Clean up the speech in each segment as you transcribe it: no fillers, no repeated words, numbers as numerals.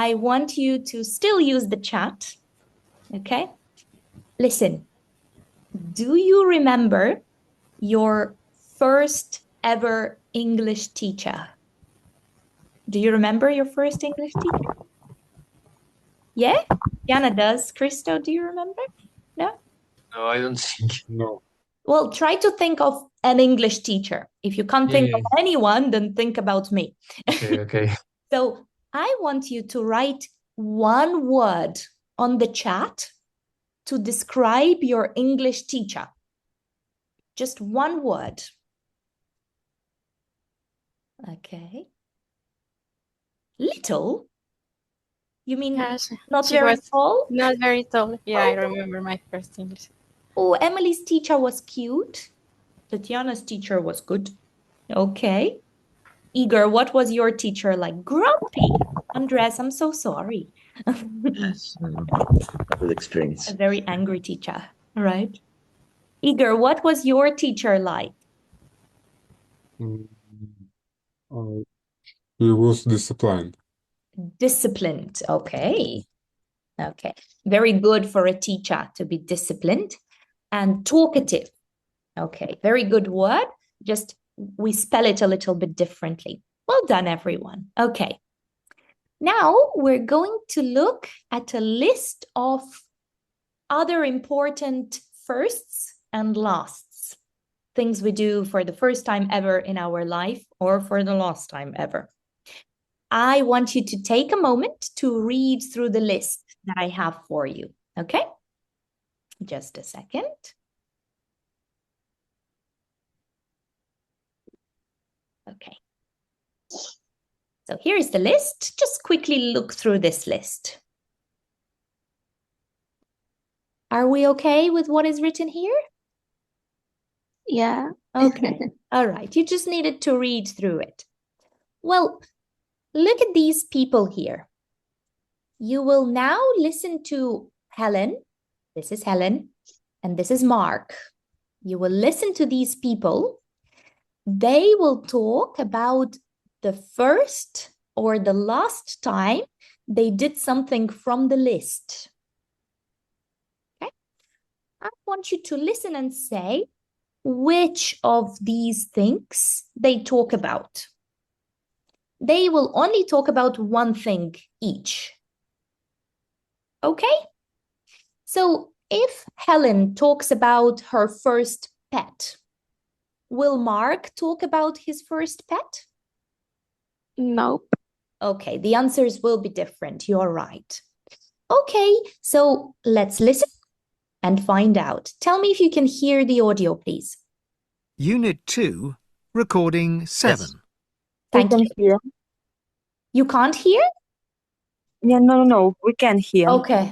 I want you to still use the chat, okay? Listen, do you remember your first ever English teacher? Do you remember your first English teacher? Yeah? Jana does. Christo, do you remember? No? No, I don't think. No. Well, try to think of an English teacher. If you can't think Yeah. of anyone, then think about me. Okay. So I want you to write one word on the chat to describe your English teacher. Just one word. Okay. Little? You mean Yes, not she very was tall? not very tall. Yeah, I Okay. remember my first English. Oh, Emily's teacher was cute. Tatiana's teacher was good. Okay. Igor, what was your teacher like? Grumpy. Andres, I'm so sorry. Yes, good experience. A very angry teacher, right? Igor, what was your teacher like? Mm, uh, he was disciplined. Disciplined. Okay. Okay. Very good for a teacher to be disciplined and talkative. Okay. Very good word. Just we spell it a little bit differently. Well done, everyone. Okay. Now we're going to look at a list of other important firsts and lasts, things we do for the first time ever in our life or for the last time ever. I want you to take a moment to read through the list that I have for you, okay? Just a second. Okay. So here is the list. Just quickly look through this list. Are we okay with what is written here? Yeah. Okay. All right. You just needed to read through it. Well, look at these people here. You will now listen to Helen. This is Helen, and this is Mark. You will listen to these people. They will talk about the first or the last time they did something from the list. Okay? I want you to listen and say which of these things they talk about. They will only talk about one thing each. Okay? So if Helen talks about her first pet, will Mark talk about his first pet? Nope. Okay, the answers will be different. You're right. Okay, so let's listen and find out. Tell me if you can hear the audio, please. Unit 2, recording 7. Yes. Thank you. Hear. You can't hear? Yeah, no, we can hear. Okay,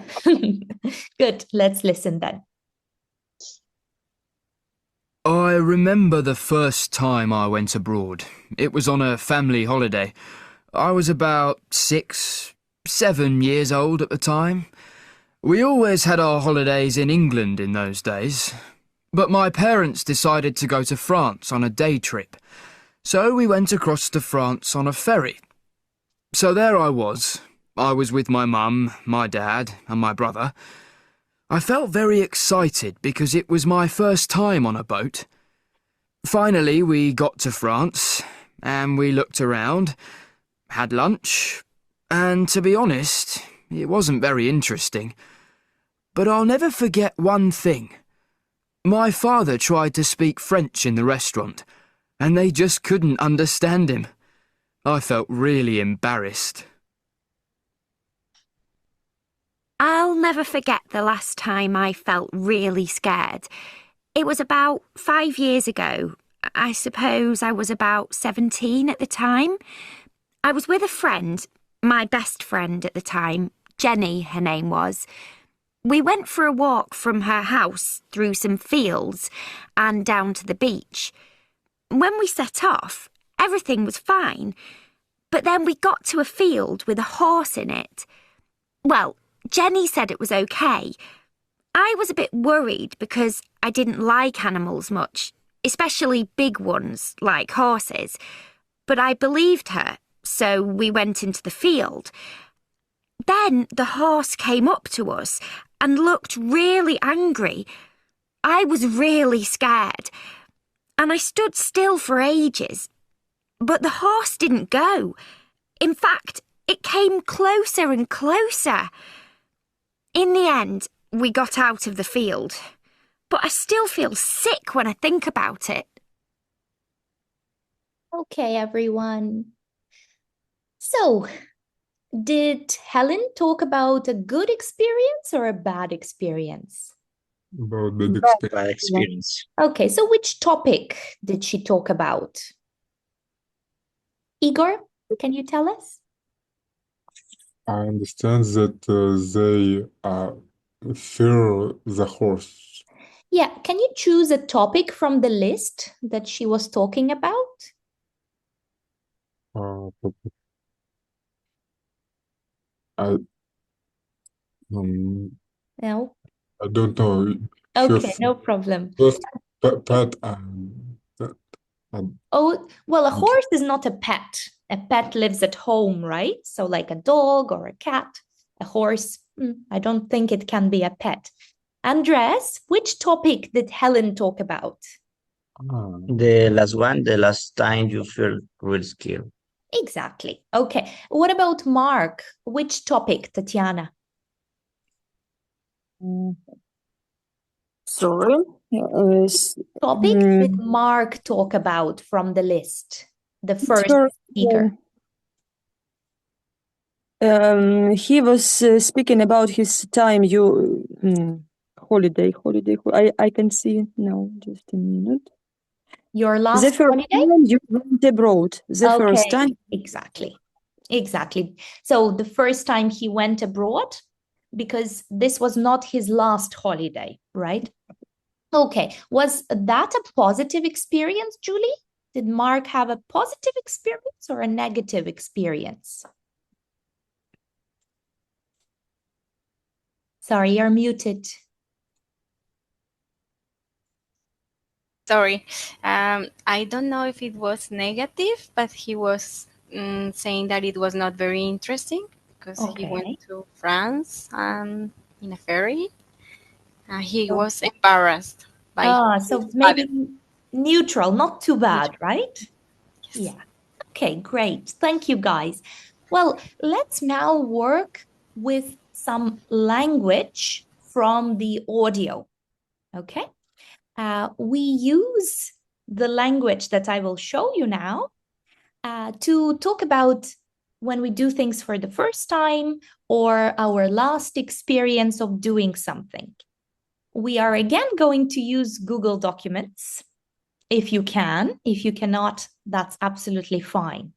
good. Let's listen then. I remember the first time I went abroad. It was on a family holiday. I was about 6, 7 years old at the time. We always had our holidays in England in those days. But my parents decided to go to France on a day trip. So we went across to France on a ferry. So there I was. I was with my mum, my dad, and my brother. I felt very excited because it was my first time on a boat. Finally, we got to France, and we looked around, had lunch, and to be honest, it wasn't very interesting. But I'll never forget one thing. My father tried to speak French in the restaurant, and they just couldn't understand him. I felt really embarrassed. I'll never forget the last time I felt really scared. It was about 5 years ago. I suppose I was about 17 at the time. I was with a friend, my best friend at the time, Jenny, her name was. We went for a walk from her house through some fields and down to the beach. When we set off, everything was fine. But then we got to a field with a horse in it. Well, Jenny said it was okay. I was a bit worried because I didn't like animals much, especially big ones like horses. But I believed her, so we went into the field. Then the horse came up to us and looked really angry. I was really scared, and I stood still for ages. But the horse didn't go. In fact, it came closer and closer. In the end, we got out of the field, but I still feel sick when I think about it. Okay, everyone. So, did Helen talk about a good experience or a bad experience? About bad Bad experience. experience. Okay, so which topic did she talk about? Igor, can you tell us? I understand that they fear the horse. Yeah, can you choose a topic from the list that she was talking about? Uh, I No? I don't know. Okay, no problem. First, pet and Oh, well, a horse is not a pet. A pet lives at home, right? So like a dog or a cat. A horse, I don't think it can be a pet. Andres, which topic did Helen talk about? The last one, the last time you feel real scared. Exactly. Okay. What about Mark? Which topic, Tatiana? Sorry. Topic did Mark talk about from the list? The first speaker. He was speaking about his time. Holiday. I can see it now. Just a minute. Your last The first holiday? time you went abroad. The first Okay, time. exactly. So the first time he went abroad, because this was not his last holiday, right? Okay, was that a positive experience, Julie? Did Mark have a positive experience or a negative experience? Sorry, you're muted. Sorry. I don't know if it was negative, but he was saying that it was not very interesting because he Okay. went to France in a ferry. He was embarrassed by So his maybe father. neutral, not too bad, right? Yes. Yeah. Okay, great. Thank you, guys. Well, let's now work with some language from the audio. Okay. We use the language that I will show you now to talk about when we do things for the first time or our last experience of doing something. We are again going to use Google Documents if you can. If you cannot, that's absolutely fine.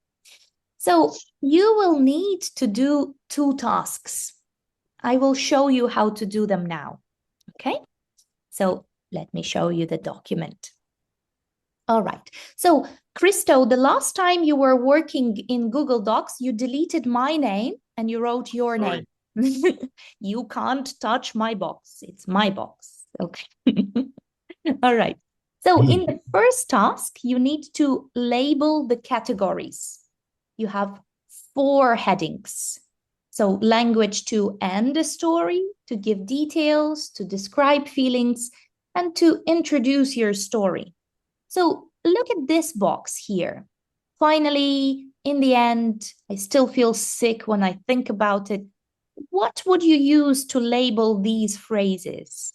So you will need to do 2 tasks. I will show you how to do them now. Okay? So let me show you the document. All right. So, Christo, the last time you were working in Google Docs, you deleted my name and you wrote your name. You can't touch my box. It's my box. Okay. All right. So in the first task, you need to label the categories. You have 4 headings. So language to end a story, to give details, to describe feelings, and to introduce your story. So look at this box here. Finally, in the end, I still feel sick when I think about it. What would you use to label these phrases?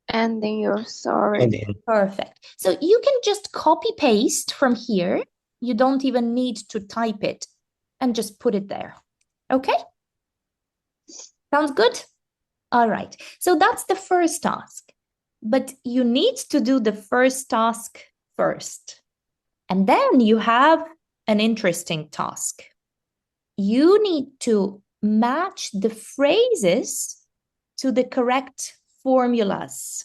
Ending your story. And then Perfect. So you can just copy paste from here. You don't even need to type it and just put it there. Okay? Sounds good? All right. So that's the first task. But you need to do the first task first. And then you have an interesting task. You need to match the phrases to the correct formulas.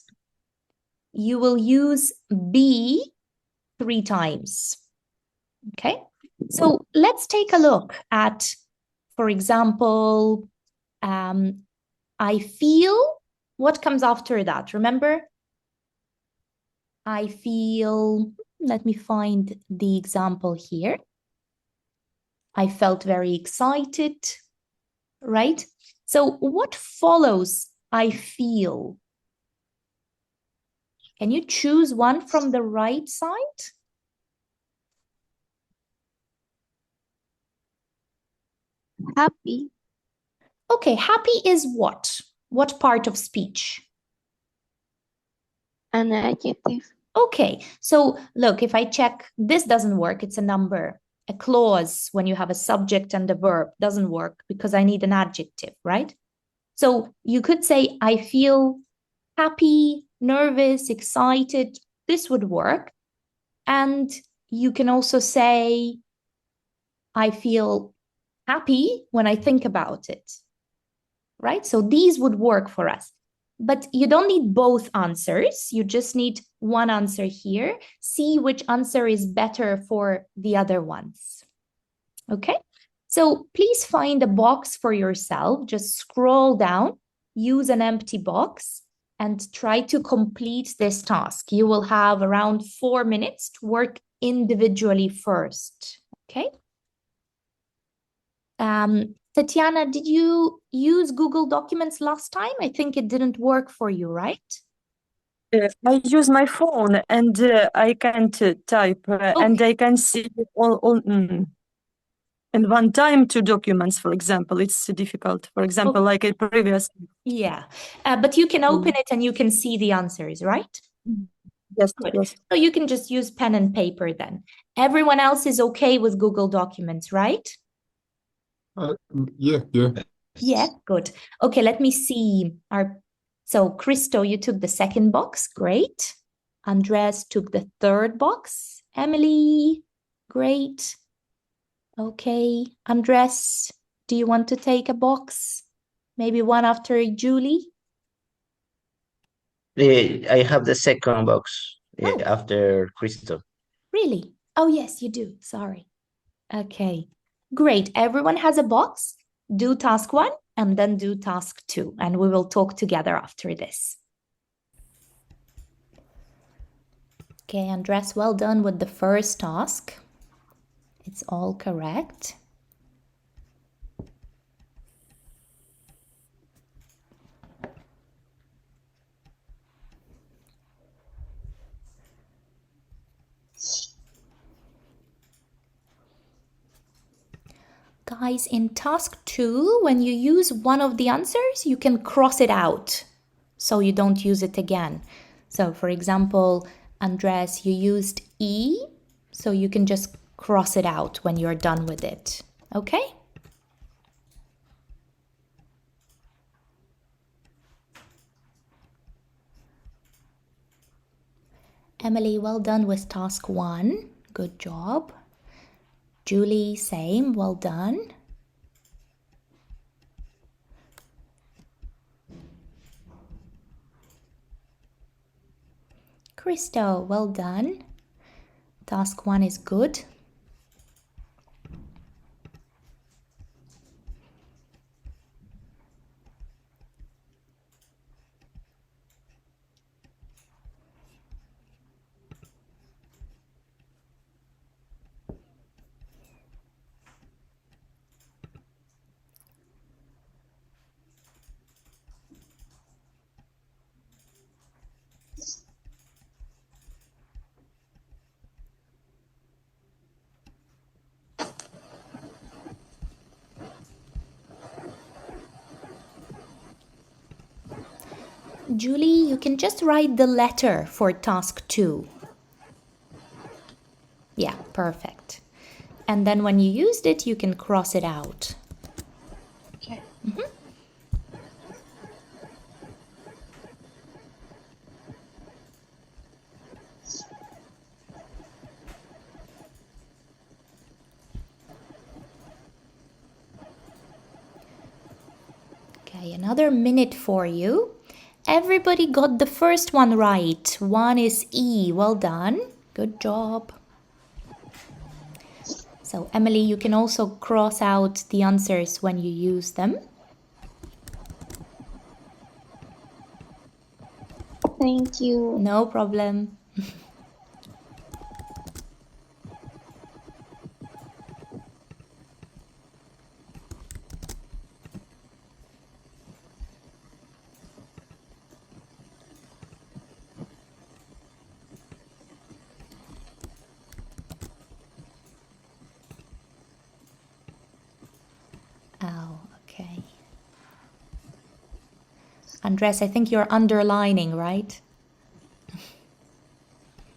You will use be 3 times. Okay? So let's take a look at, for example, I feel. What comes after that? Remember? I feel, let me find the example here. I felt very excited, right? So what follows I feel? Can you choose one from the right side? Happy. Okay, happy is what? What part of speech? An adjective. Okay, so look, if I check, this doesn't work, it's a number. A clause, when you have a subject and a verb, doesn't work because I need an adjective, right? So you could say, I feel happy, nervous, excited. This would work. And you can also say, I feel happy when I think about it, right? So these would work for us. But you don't need both answers. You just need one answer here. See which answer is better for the other ones. Okay? So please find a box for yourself. Just scroll down, use an empty box, and try to complete this task. You will have around 4 minutes to work individually first. Okay? Tatiana, did you use Google Documents last time? I think it didn't work for you, right? I use my phone and I can't type and I can see all in one time 2 documents, for example. It's difficult, for example, like a previous. Yeah, but you can open it and you can see the answers, right? Yes, Good. yes. So you can just use pen and paper then. Everyone else is okay with Google Documents, right? Yeah. Yeah, good. Okay, let me see. So Christo, you took the second box. Great. Andres took the third box. Emily, great. Okay. Andres, do you want to take a box? Maybe one after Julie? I have the second box Oh. after Crystal. Really? Oh, yes, you do. Sorry. Okay. Great. Everyone has a box. Do task 1 and then do task 2, and we will talk together after this. Okay, Andres, well done with the first task. It's all correct. Guys, in task 2, when you use one of the answers, you can cross it out so you don't use it again. So, for example, Andres, you used E, so you can just cross it out when you're done with it. Okay? Emily, well done with task 1. Good job. Julie, same, well done. Christo, well done. Task 1 is good. Julie, you can just write the letter for task 2. Yeah, perfect. And then when you used it, you can cross it out. Okay. Okay, another minute for you. Everybody got the first one right. 1 is E. Well done. Good job. So, Emily, you can also cross out the answers when you use them. Thank you. No problem. Oh, okay. Andres, I think you're underlining, right?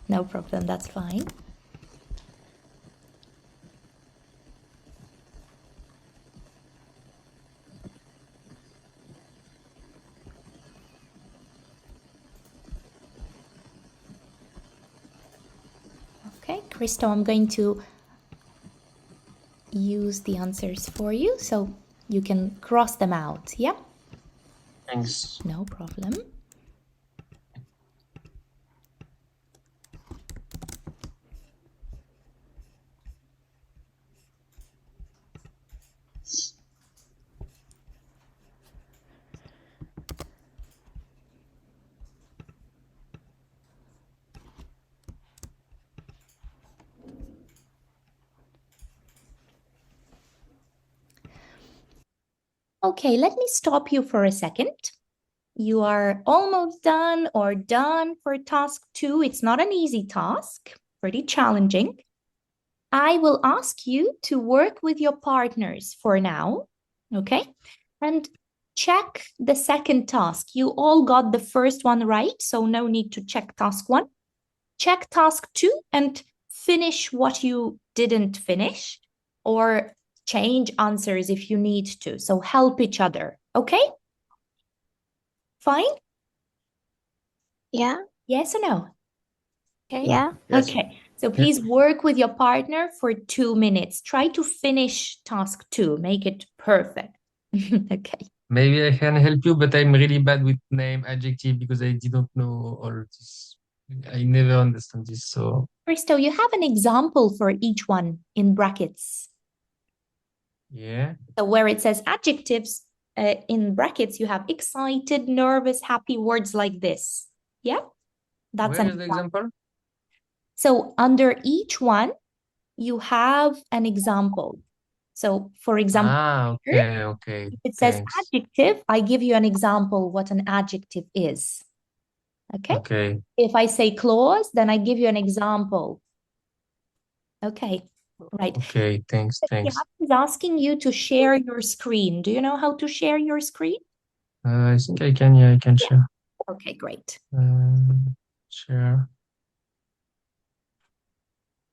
No problem, that's fine. Okay, Christo, I'm going to use the answers for you so you can cross them out. Yeah? Thanks. No problem. Okay, let me stop you for a second. You are almost done or done for task 2. It's not an easy task, pretty challenging. I will ask you to work with your partners for now, okay? And check the second task. You all got the first one right, so no need to check task 1. Check task 2 and finish what you didn't finish, or change answers if you need to. So help each other, okay? Fine? Yeah. Yes or no? Okay. Yeah. Yes. Okay, so please work with your partner for 2 minutes. Try to finish task 2, make it perfect. Okay. Maybe I can help you, but I'm really bad with name, adjective, because I didn't know all this. I never understand this, so Christo, you have an example for each one in brackets. yeah. So where it says adjectives, in brackets, you have excited, nervous, happy, words like this. Yeah? That's Where an is the example? So under each one, you have an example. So for example, here, Okay. if it says Thanks. adjective, I give you an example what an adjective is. Okay? Okay. If I say clause, then I give you an example. Okay, right. Okay. Thanks. Yeah, Thanks. is asking you to share your screen. Do you know how to share your screen? I think I can. Yeah, I can share. Okay, great. Share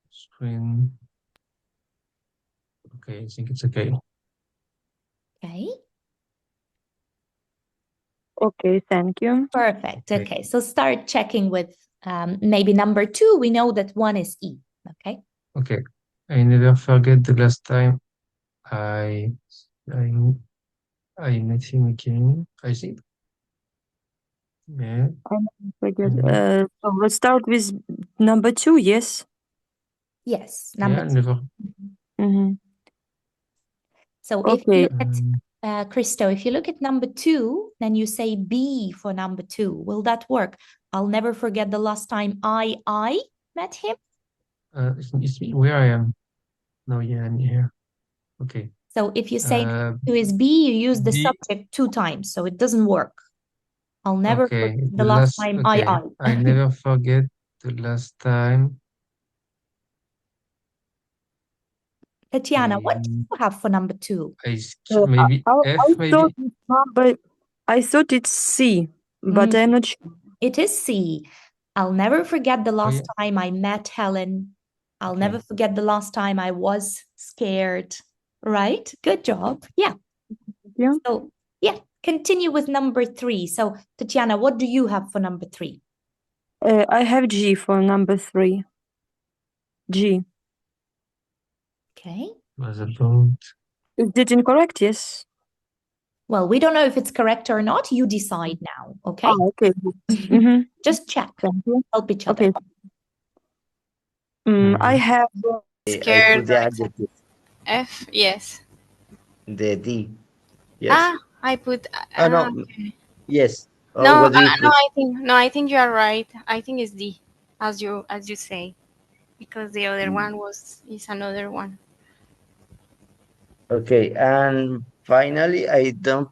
screen. Okay, I think it's okay. Okay, Okay, thank you. perfect. Okay. Okay, so start checking with maybe number 2. We know that 1 is E. Okay. Okay. I never forget the last time I I I met him again. I think. Yeah. Very good. Mhm. So let's start with number 2, yes? Yes, Yeah, number 2. never. Mm-hmm. So if you Okay. look at Christo, if you look at number 2, then you say B for number 2. Will that work? I'll never forget the last time I met him. It's where I am. No, yeah, I'm here. Okay. So if you say to is B, you use the B. subject 2 times, so it doesn't work. I'll never forget Okay. the last time Okay. I. I never forget the last time. Tatiana, what do you have for number 2? Maybe I F, maybe. thought it's number, I thought it's C, but I'm not sure. It is C. I'll never forget the last yeah. time I met Helen. I'll Okay. never forget the last time I was scared. Right? Good job. Yeah. Yeah. So, yeah, continue with number 3. So, Tatiana, what do you have for number 3? I have G for number 3. G. Okay. Was about. Is it incorrect? Yes. Well, we don't know if it's correct or not. You decide now. Okay. Oh, okay. Mm-hmm. Just check. Thank you. Help each other. Okay. I have I Scared put the or adjective, F, yes. the D. Yes. I put Oh no. okay. Yes. Oh, No, what do you no, put? I think you are right. I think it's D, as you say, because the other one is another one. Okay, and finally, I don't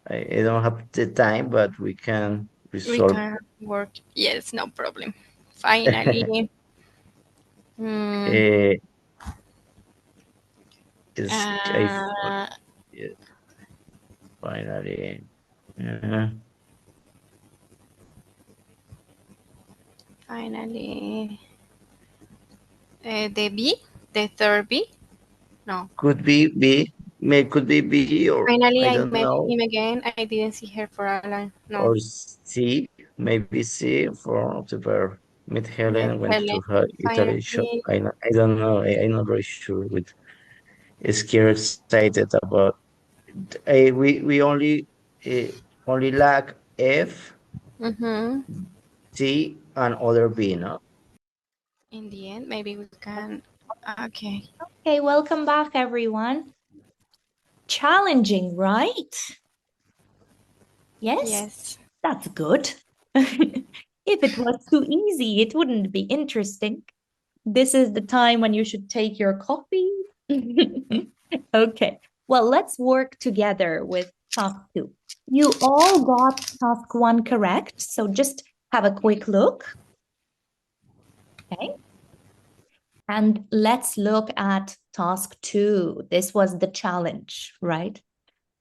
have the time, but we can We resolve. can work. Yes, no problem. Finally. Uh, Is Uh, yeah, finally. finally, the B, the third B. No. Could be B. Could be B, or Finally, I I don't met know, him again. I didn't see her for a long. No. or C. Maybe C for the verb. Meet Met Helen, went Helen. to her Italy shop. Finally, I don't know. I'm not very sure. With scared, excited about. We only lack F, mm-hmm. C, and other B. No. In the end, maybe we can. Okay. Okay, welcome back, everyone. Challenging, right? Yes, Yes. that's good. If it was too easy, it wouldn't be interesting. This is the time when you should take your coffee. Okay, well, let's work together with task 2. You all got task 1 correct, so just have a quick look. Okay. And let's look at task 2. This was the challenge, right?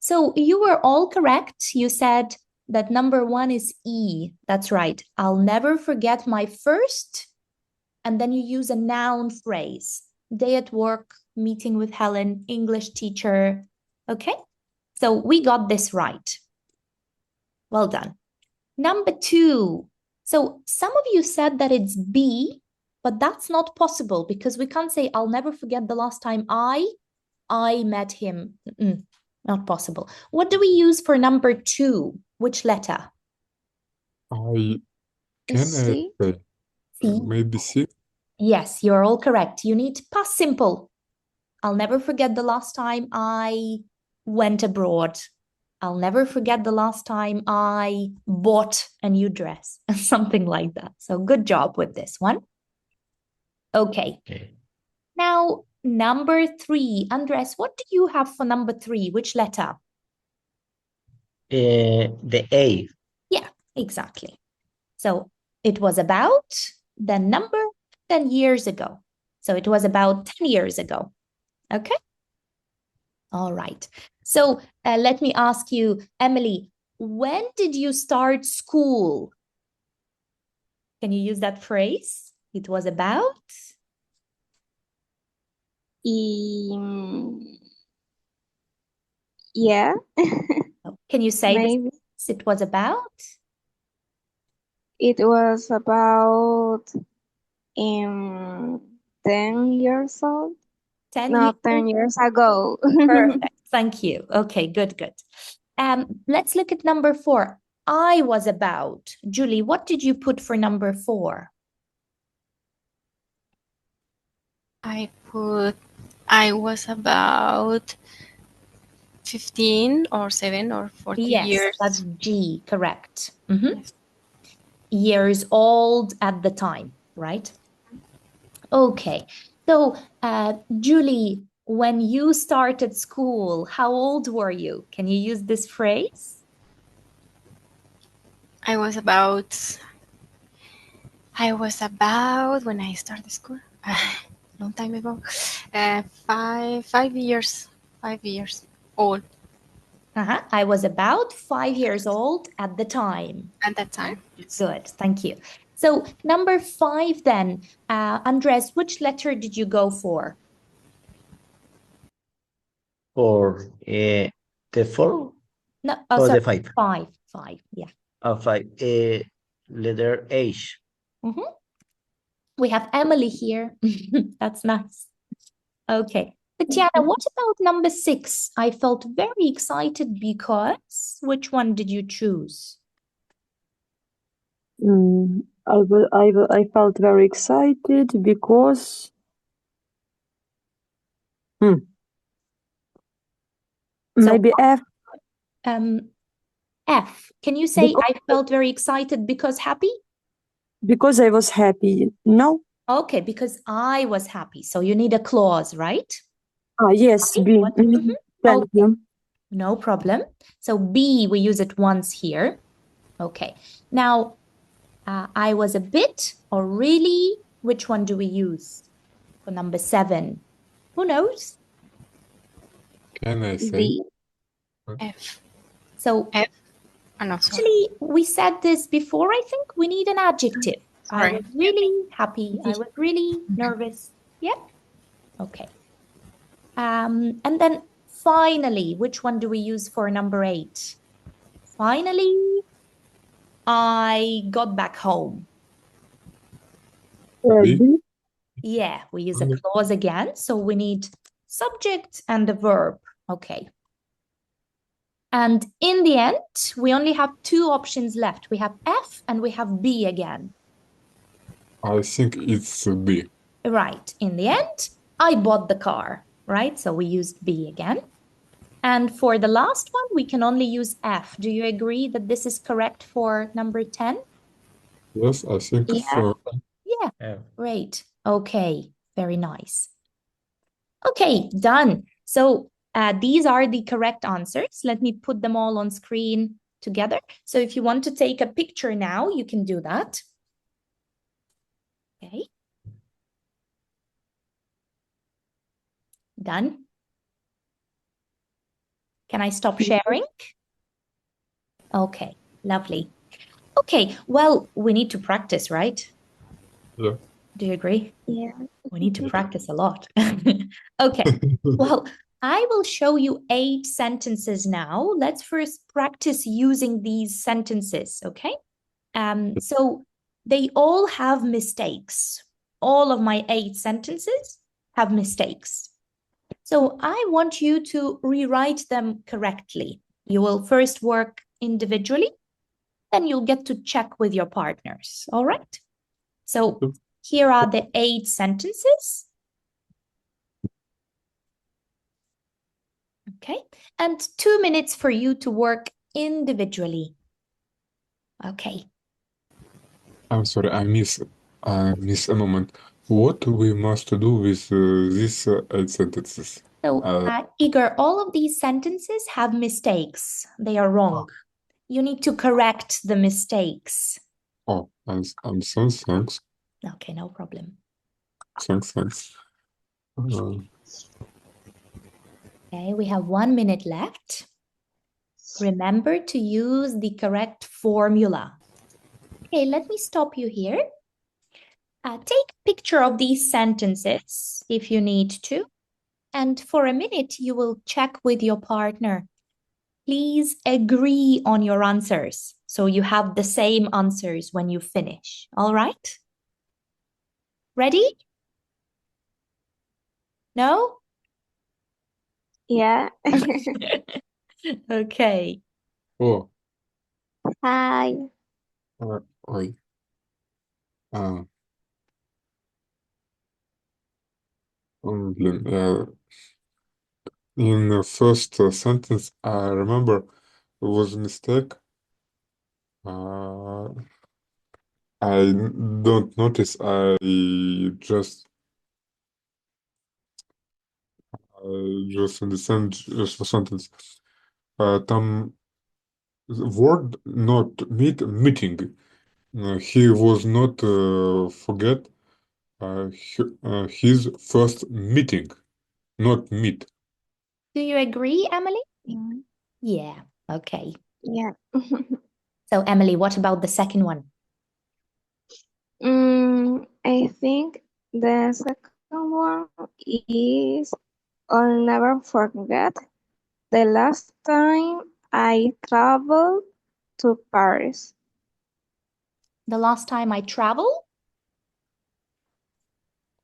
So you were all correct. You said that number 1 is E. That's right. I'll never forget my first, and then you use a noun phrase. Day at work, meeting with Helen, English teacher. Okay? So we got this right. Well done. Number 2. So some of you said that it's B, but that's not possible because we can't say, I'll never forget the last time I met him. Not possible. What do we use for number 2? Which letter? I can C. say C. maybe C. Yes, you're all correct. You need past simple. I'll never forget the last time I went abroad. I'll never forget the last time I bought a new dress, something like that. So good job with this one. Okay. Now, number 3. Andres, what do you have for number 3? Which letter? The A. Yeah, exactly. So it was about, then number, then years ago. So it was about 10 years ago. Okay. All right. So let me ask you, Emily, when did you start school? Can you use that phrase? It was about? Yeah, Can you say this? maybe. It was about? It was about 10 years old. 10 No, years? 10 years ago. Perfect. Thank you. Okay, good, good. Let's look at number 4. I was about. Julie, what did you put for number 4? I was about 15 or 7 or 40 Yes, years. that's G, correct. Yes. Years old at the time, right? Okay. So, Julie, when you started school, how old were you? Can you use this phrase? I was about when I started school, long time ago, 5 years old I was about 5 years old at the time. at that time. Good, thank you. So number 5 then, Andres, which letter did you go for? For the 4? No, Or sorry, the 5? 5, yeah. 5. Letter H. We have Emily here. That's nice. Okay. Tatiana, what about number 6? I felt very excited because which one did you choose? I felt very excited because maybe F. F. Can you say I felt very excited because happy? Because I was happy. No? Okay, because I was happy. So you need a clause, right? Yes, B. Thank Okay. you. No problem. So B, we use it once here. Okay. Now, I was a bit or really, which one do we use for number 7? Who knows? Can I say? D. F. So F. Oh, no, sorry. actually, we said this before, I think. We need an adjective. I Sorry. was really happy. I was really nervous. Yeah? Okay. And then finally, which one do we use for number 8? Finally, I got back home. B? D. Yeah, we use a clause again. So we need subject and a verb. Okay. And in the end, we only have 2 options left. We have F and we have B again. I think it's B. Right. In the end, I bought the car, right? So we used B again. And for the last one, we can only use F. Do you agree that this is correct for number 10? Yes, I think Yeah. for Yeah, Yeah. great. Okay, very nice. Okay, done. So these are the correct answers. Let me put them all on screen together. So if you want to take a picture now, you can do that. Okay. Done. Can I stop sharing? Okay, lovely. Okay, well, we need to practice, right? Yeah. Do you agree? Yeah. We need to practice a lot. Okay, well, I will show you 8 sentences now. Let's first practice using these sentences, okay? So they all have mistakes. All of my 8 sentences have mistakes. So I want you to rewrite them correctly. You will first work individually, then you'll get to check with your partners, all right? So here are the 8 sentences. Okay, and 2 minutes for you to work individually. Okay. I'm sorry, I miss a moment. What we must do with these 8 sentences? So, Igor, all of these sentences have mistakes. They are wrong. You need to correct the mistakes. Oh, I'm so thanks. Okay, no problem. Thanks. Okay, we have 1 minute left. Remember to use the correct formula. Okay, let me stop you here. Take a picture of these sentences if you need to. And for a minute, you will check with your partner. Please agree on your answers so you have the same answers when you finish. All right? Ready? No? Yeah. Okay. Oh, Hi. oi. Блин, in the first sentence, I remember there was a mistake. I don't notice. I just understand just the sentence. Там word not meeting. He was not forget his first meeting, not meet. Do you agree, Emily? Yeah. Yeah. Okay. Yeah. So, Emily, what about the second one? I think the second one is I'll never forget the last time I traveled to Paris. The last time I traveled?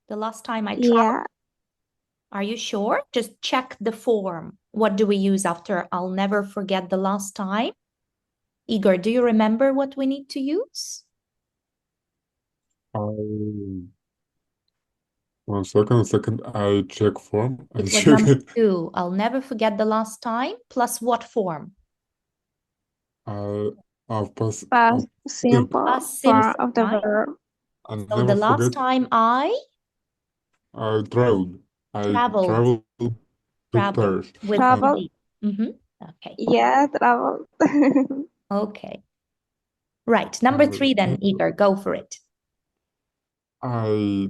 The last time I traveled? Yeah. Are you sure? Just check the form. What do we use after I'll never forget the last time? Igor, do you remember what we need to use? One second, I check form. I It was check number it. 2. I'll never forget the last time. Plus what form? Past Past simple Past form simple, of the right? verb. and So never the last forget time I traveled. I traveled traveled to Paris. with Travel. Emily. Okay. Yeah, travel. Okay. Right. Number 3 then, Igor, go for it. I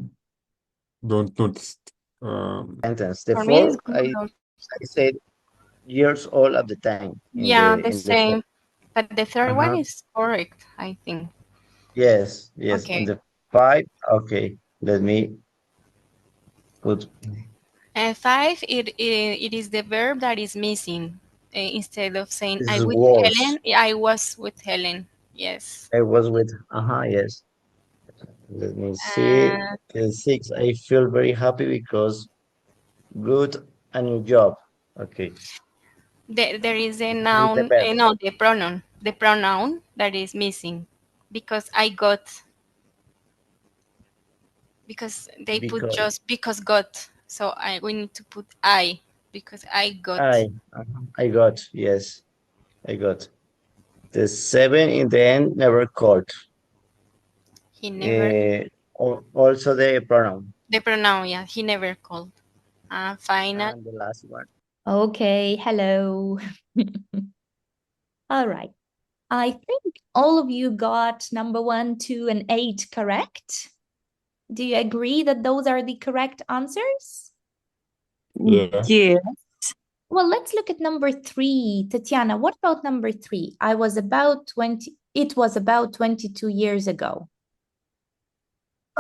don't notice. Sentence. The For me, it's four, good. I said years old at the time Yeah, the in the same. But the third one uh-huh. is correct, I think. Yes, yes, in Okay. the five. Okay, let me put. And five, it is the verb that is missing. Instead of saying This I is with was. Helen, I was with Helen. Yes. I was with. Yes. Let me see. Uh, The six. I feel very happy because good a new job. Okay, there is a this is the noun, verb no, the pronoun that is missing because I got, because they put because just because got. So we need to put I because I got. I got, yes, I got. The seven in the end never called. He never, Also the pronoun. the pronoun, yeah, he never called. Final. And the last one. Okay, hello. All right. I think all of you got number 1, 2, and 8 correct. Do you agree that those are the correct answers? Yeah. Yeah. Well, let's look at number 3. Tatiana, what about number 3? It was about 22 years ago.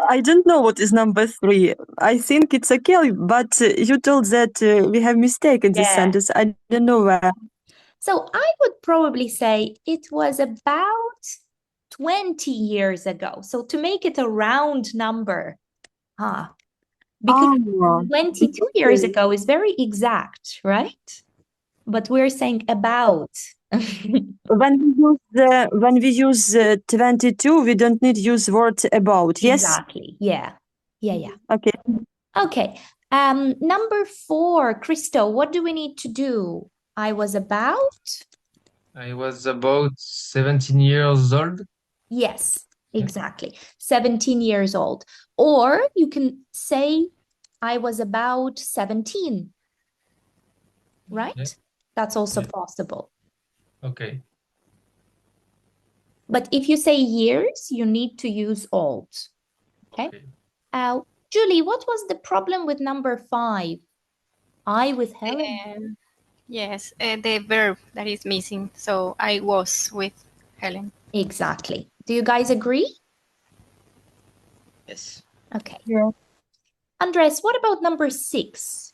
I don't know what is number 3. I think it's okay, but you told that we have mistake in this Yeah. sentence. I don't know where. So I would probably say it was about 20 years ago. So to make it a round number, because 22 years ago is very exact, right? But we're saying about. When we use 22, we don't need use word about. Yes. Exactly. Yeah. Okay. Okay. Number 4, Christo, what do we need to do? I was about? I was about 17 years old. Yes, exactly. 17 years old. Or you can say I was about 17, right? Yeah. That's also Yeah. possible. Okay. But if you say years, you need to use old. Okay. Julie, what was the problem with number 5? I with Helen. Yes, the verb that is missing. So I was with Helen. Exactly. Do you guys agree? Yes. Okay. Yeah. Andres, what about number 6?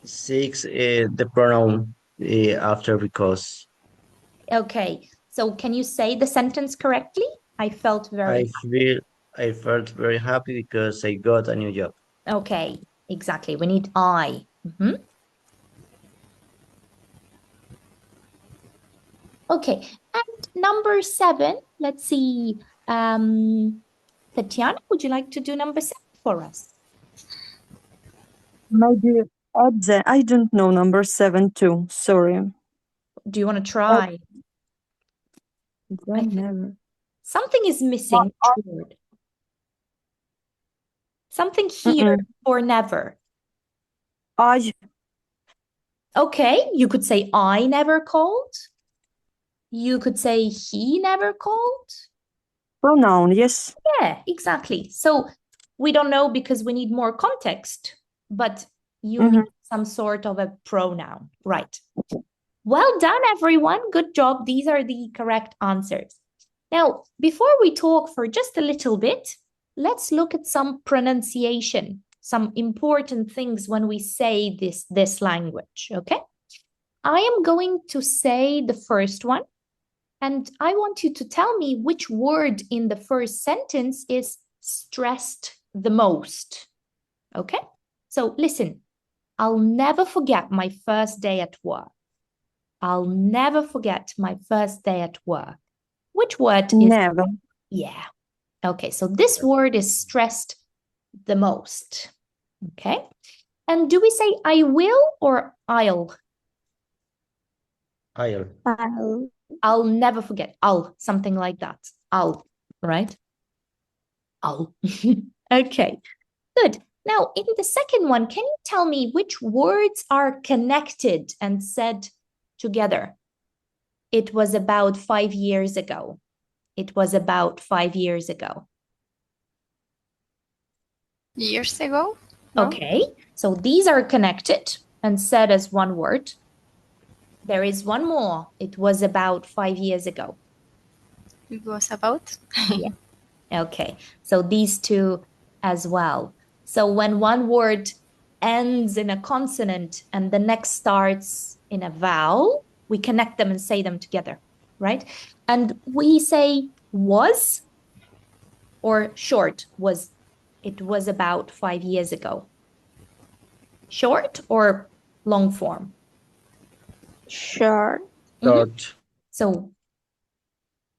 6, the pronoun after because. Okay. So can you say the sentence correctly? I felt very I felt very happy because I got a new job. Okay, exactly. We need I. Okay, and number 7, let's see. Tatiana, would you like to do number 7 for us? Maybe I don't know number 7 too. Sorry. Do you want to try? Never. Something is missing. Word. Something here or never. Okay, you could say I never called. You could say he never called. Pronoun, yes. Yeah, exactly. So we don't know because we need more context, but you need some sort of a pronoun, right? Well done, everyone. Good job. These are the correct answers. Now, before we talk for just a little bit, let's look at some pronunciation, some important things when we say this language, okay? I am going to say the first one, and I want you to tell me which word in the first sentence is stressed the most, okay? So listen, I'll never forget my first day at work. I'll never forget my first day at work. Which word is? Never. Yeah. Okay, so this word is stressed the most. Okay. And do we say I will or I'll? I'll never forget. I'll, something like that. I'll, right? I'll. Okay, good. Now, in the second one, can you tell me which words are connected and said together? It was about 5 years ago. It was about 5 years ago. Years ago? No? Okay, so these are connected and said as one word. There is one more. It was about 5 years ago. It was about. Yeah. Okay. So these two as well. So when one word ends in a consonant and the next starts in a vowel, we connect them and say them together, right? And we say was or short was. It was about 5 years ago. Short or long form? Short. Short So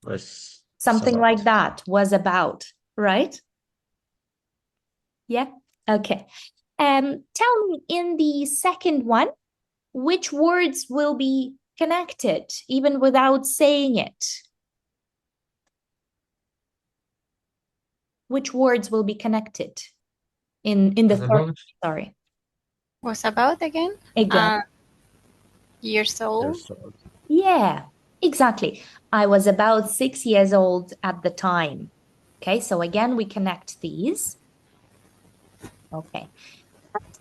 was something about. like that was about, right? Yeah. Okay. Tell me in the second one, which words will be connected even without saying it? Which words will be connected in the Was third? about? Sorry. Was about again? Again. Years old. Years old. Yeah, exactly. I was about 6 years old at the time. Okay, so again, we connect these. Okay.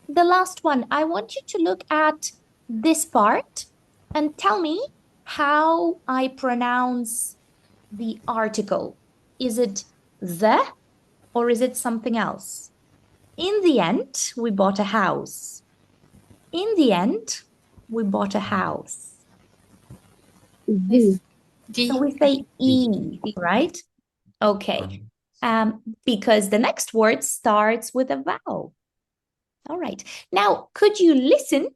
The last one, I want you to look at this part and tell me how I pronounce the article. Is it the or is it something else? In the end, we bought a house. In the end, we bought a house. It's So D. we say E, right? Okay. Because the next word starts with a vowel. All right. Now, could you listen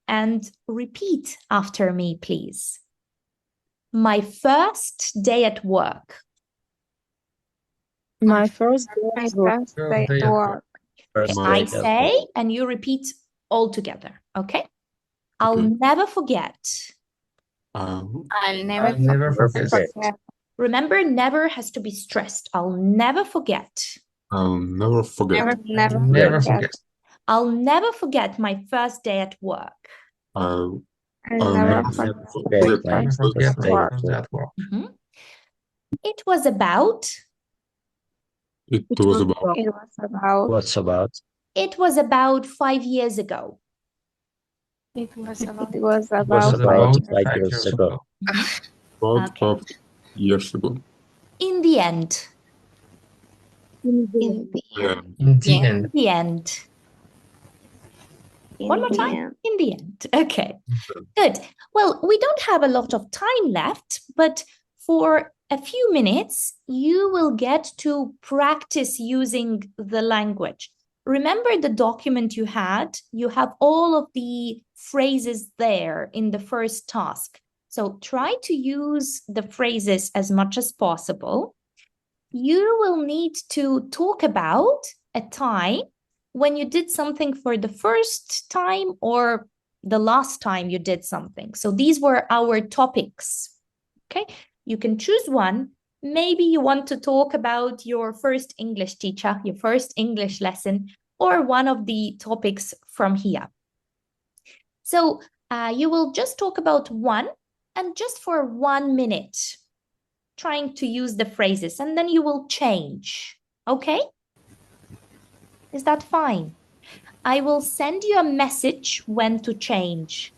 and repeat after me, please? My first day at work. My first day My at work. first day Day at at work. First I day at say, work. and you repeat all together, okay? I'll Okay. never forget. I'll I'll never never Never forget. forget. Remember, never has to be stressed. I'll never forget. I'll never forget. never Never Never forget. forget. I'll never forget my first day at work. I'll I'll never never Never forget forget my my Never first forget first my day work. at first day work. at work. Mhm. It was about. It It was was about. about It was about. What's about? It was about 5 years ago. It was about. It was It was Was about about about 5 5 years years ago. ago. About Okay. 5 years ago. In the end. in the Yeah. end. In the Yeah. end. The end. In One more the time. end. In the end. Okay. Good. Well, we don't have a lot of time left, but for a few minutes, you will get to practice using the language. Remember the document you had? You have all of the phrases there in the first task. So try to use the phrases as much as possible. You will need to talk about a time when you did something for the first time or the last time you did something. So these were our topics. Okay, you can choose one. Maybe you want to talk about your first English teacher, your first English lesson, or one of the topics from here. So you will just talk about one and just for 1 minute, trying to use the phrases, and then you will change. Okay? Is that fine? I will send you a message when to change.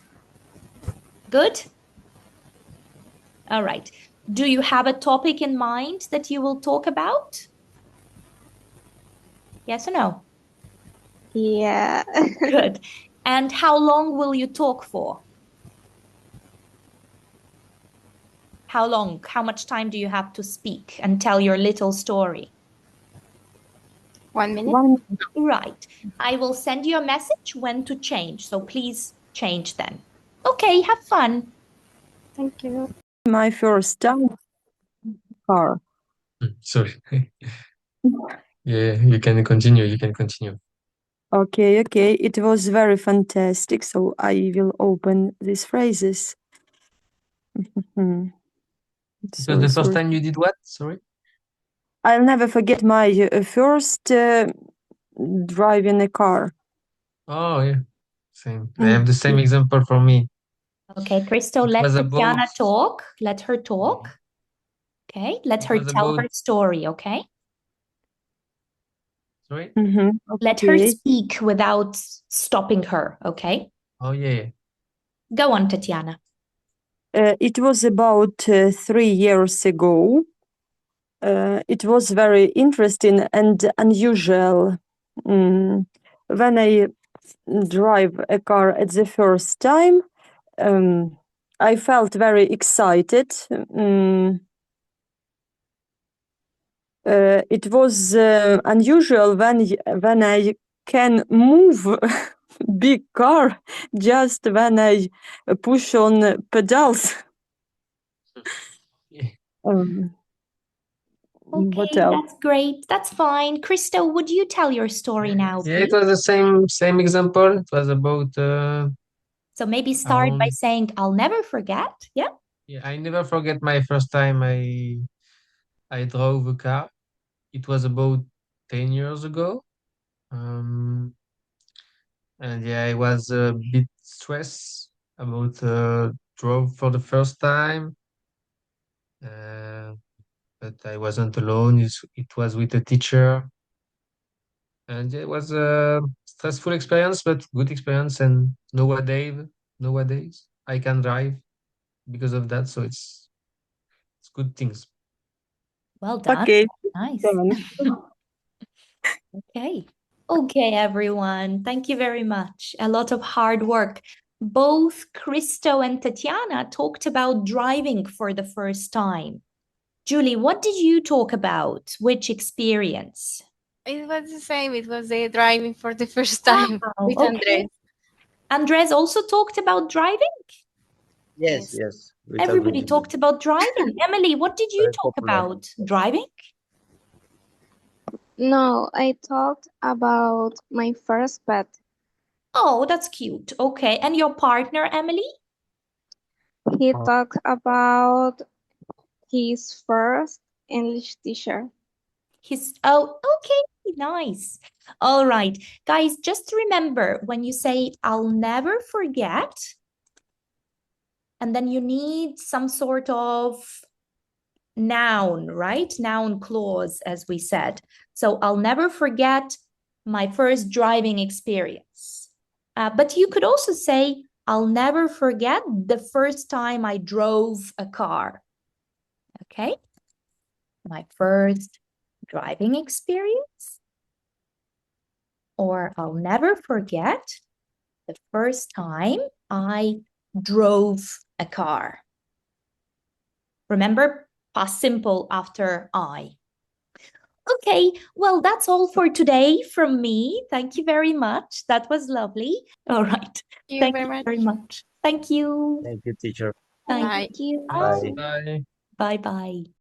Good? All right. Do you have a topic in mind that you will talk about? Yes or no? Yeah. Good. And how long will you talk for? How long? How much time do you have to speak and tell your little story? 1 minute. 1 Right. I will send you a message when to change. So please change then. Okay, have fun. Thank you. my first time car. Sorry. Yeah, you can continue. You can continue. Okay, okay. It was very fantastic. So I will open these phrases. It was the first time you did what? Sorry. I'll never forget my first driving a car. Oh, yeah. Same. I have the same example for me. Okay, Christo, It let was Tatiana about- talk. Let her talk. Okay, let It her was tell her about- story, okay? Sorry? Let her Okay. speak without stopping her, okay? Oh, yeah. Go on, Tatiana. It was about 3 years ago. It was very interesting and unusual. When I drive a car at the first time, I felt very excited. It was unusual when I can move big car just when I push on pedals. Um, what Okay, else? that's great. That's fine. Christo, would you tell your story now, Yeah, it please? was the same example. It was about So maybe start by around. saying, I'll never forget. Yeah. Yeah, I never forget my first time I drove a car. It was about 10 years ago. And yeah, I was a bit stressed about drove for the first time. But I wasn't alone. It was with a teacher. And it was a stressful experience, but good experience. And nowadays I can drive because of that. So it's good things. Well done. Okay. Nice. Done. Okay. Okay, everyone. Thank you very much. A lot of hard work. Both Christo and Tatiana talked about driving for the first time. Julie, what did you talk about? Which experience? It was the same. It was driving for the first time Wow, with okay. Andres. Andres also talked about driving? Yes, Yes. yes. We Everybody talked about driving. Emily, what did you very talk popular. about? Driving? No, I talked about my first pet. Oh, that's cute. Okay. And your partner, Emily? He talked about his first English teacher. Oh, okay, nice. All right. Guys, just remember when you say, I'll never forget, and then you need some sort of noun, right? Noun clause, as we said. So I'll never forget my first driving experience. But you could also say, I'll never forget the first time I drove a car. Okay? My first driving experience. Or I'll never forget the first time I drove a car. Remember, past simple after I. Okay, well, that's all for today from me. Thank you very much. That was lovely. All right. Thank you Thank very you much. very much. Thank you. Thank you, teacher. Thank Bye. you. Bye. Bye. Bye. Bye-bye.